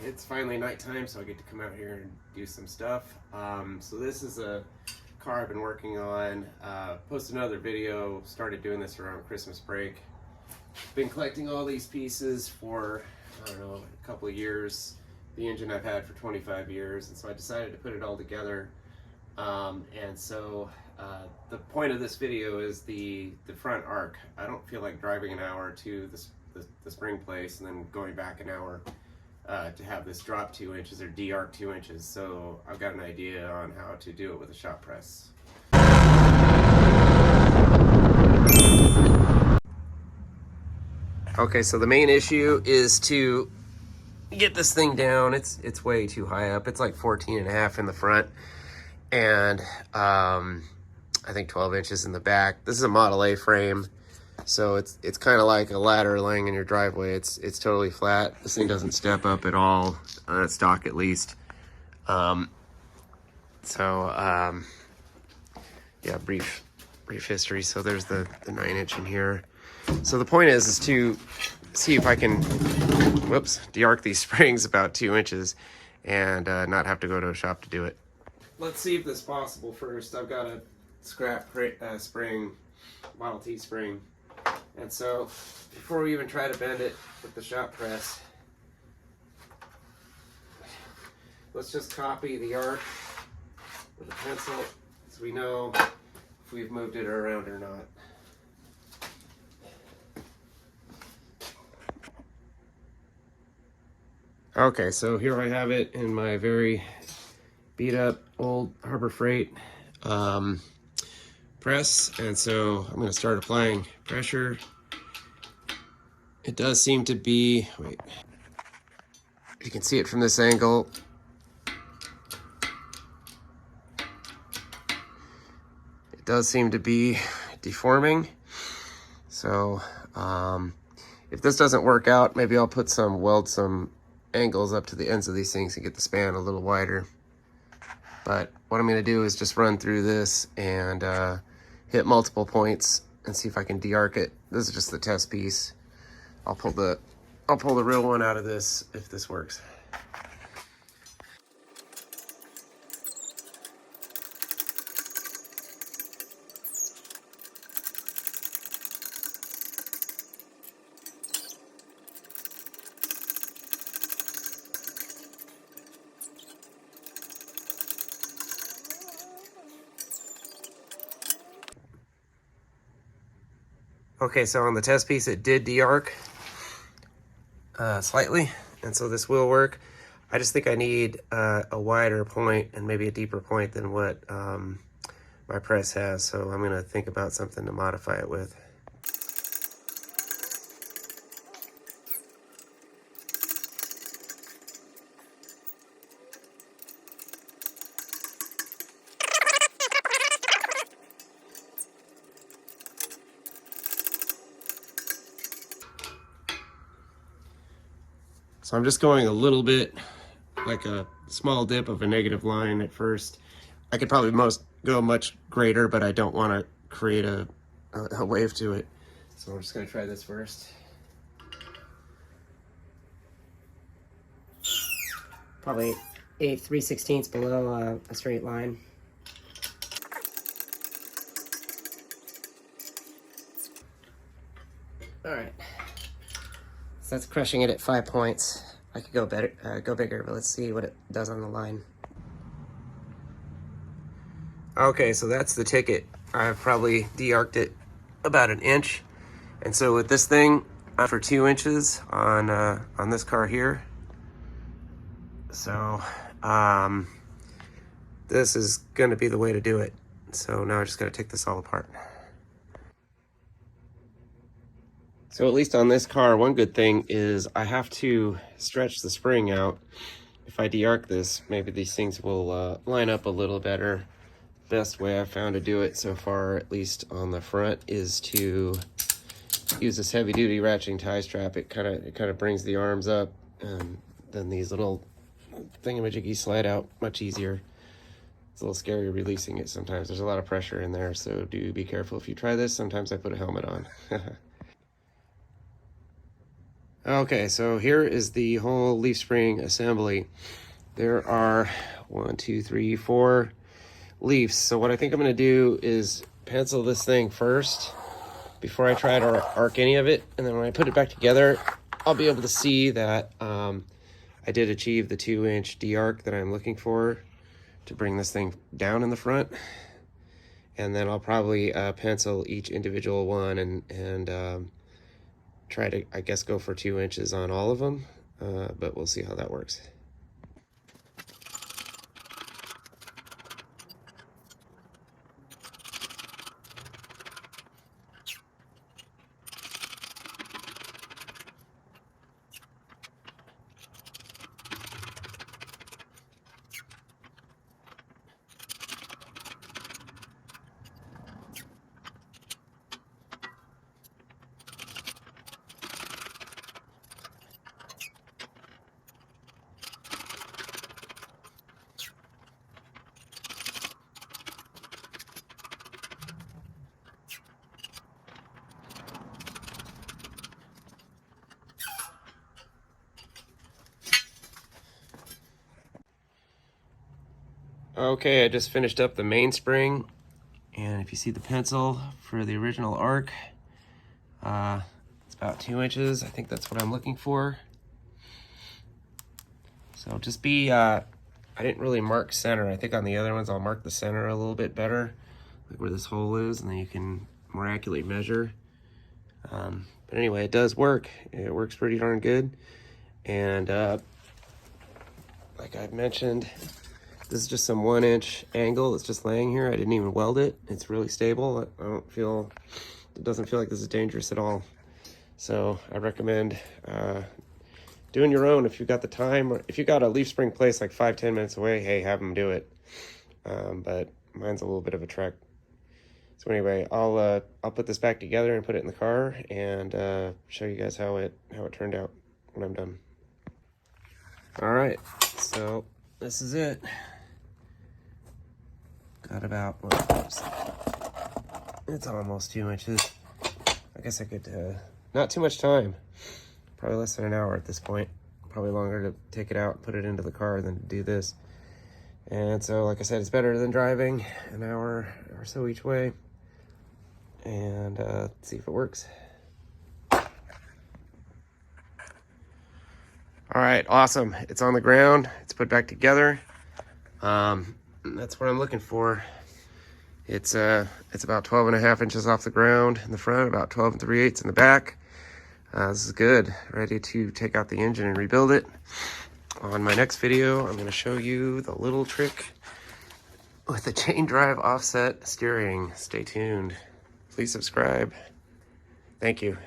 it's finally nighttime, so I get to come out here and do some stuff. So this is a car I've been working on. Posted another video, started doing this around Christmas break. Been collecting all these pieces for, I don't know, a couple of years. The engine I've had for 25 years, and so I decided to put it all together. The point of this video is the front arc. I don't feel like driving an hour to the spring place and then going back an hour to have this drop 2 inches or de-arc 2 inches. So I've got an idea on how to do it with a shop press. Okay, so the main issue is to get this thing down. It's way too high up. It's like 14.5 in the front, and I think 12 inches in the back. This is a Model A frame, so it's kind of like a ladder laying in your driveway. It's totally flat. This thing doesn't step up at all, stock at least. Yeah, brief history. So there's the 9-inch in here. So the point is to see if I can, de-arc these springs about 2 inches and not have to go to a shop to do it. Let's see if this is possible first. I've got a scrap spring, Model T spring. And so before we even try to bend it with the shop press, let's just copy the arc with a pencil so we know if we've moved it around or not. Okay, so here I have it in my very beat up old Harbor Freight press, and so I'm going to start applying pressure. It does seem to be, you can see it from this angle. It does seem to be deforming. So if this doesn't work out, maybe I'll weld some angles up to the ends of these things and get the span a little wider. But what I'm going to do is just run through this and hit multiple points and see if I can de-arc it. This is just the test piece. I'll pull the real one out of this if this works. Okay, so on the test piece, it did de-arc slightly, and so this will work. I just think I need a wider point and maybe a deeper point than what my press has, so I'm gonna think about something to modify it with. So I'm just going a little bit, like a small dip of a negative line at first. I could probably go much greater, but I don't want to create a wave to it. So I'm just going to try this first. Probably 3/16 below a straight line. All right. So that's crushing it at 5 points. I could go bigger, but let's see what it does on the line. Okay, so that's the ticket. I've probably de-arced it about 1 inch. And so with this thing, for 2 inches on this car here. So this is gonna be the way to do it. So now I just gotta take this all apart. So at least on this car, one good thing is I have to stretch the spring out. If I de-arc this, maybe these things will line up a little better. Best way I've found to do it so far, at least on the front, is to use this heavy-duty ratcheting tie strap. It kind of brings the arms up, and then these little thingamajiggies slide out much easier. It's a little scary releasing it sometimes. There's a lot of pressure in there, so do be careful if you try this. Sometimes I put a helmet on. Okay, so here is the whole leaf spring assembly. There are 4 leaves. So what I think I'm gonna do is pencil this thing first before I try to arc any of it. And then when I put it back together, I'll be able to see that I did achieve the 2-inch D-arc that I'm looking for to bring this thing down in the front. And then I'll probably pencil each individual one and try to, I guess, go for 2 inches on all of them, but we'll see how that works. Okay, I just finished up the mainspring, and if you see the pencil for the original arc, it's about 2 inches. I think that's what I'm looking for. So just be, I didn't really mark center. I think on the other ones I'll mark the center a little bit better, like where this hole is, and then you can more accurately measure. But anyway, it does work. It works pretty darn good. And like I've mentioned, this is just some 1-inch angle that's just laying here. I didn't even weld it. It's really stable. It doesn't feel like this is dangerous at all. So I recommend doing your own if you've got the time, or if you got a leaf spring place like 5-10 minutes away, hey, have them do it. But mine's a little bit of a trek. So anyway, I'll put this back together and put it in the car and show you guys how it turned out when I'm done. All right, so this is it. Got about, it's almost 2 inches. I guess I could, not too much time. Probably less than an hour at this point. Probably longer to take it out and put it into the car than to do this. And so, like I said, it's better than driving an hour or so each way. And let's see if it works. All right, awesome. It's on the ground. It's put back together. That's what I'm looking for. It's about 12.5 inches off the ground in the front, about 12 3/8 in the back. This is good. Ready to take out the engine and rebuild it. On my next video, I'm going to show you the little trick with the chain drive offset steering. Stay tuned. Please subscribe. Thank you.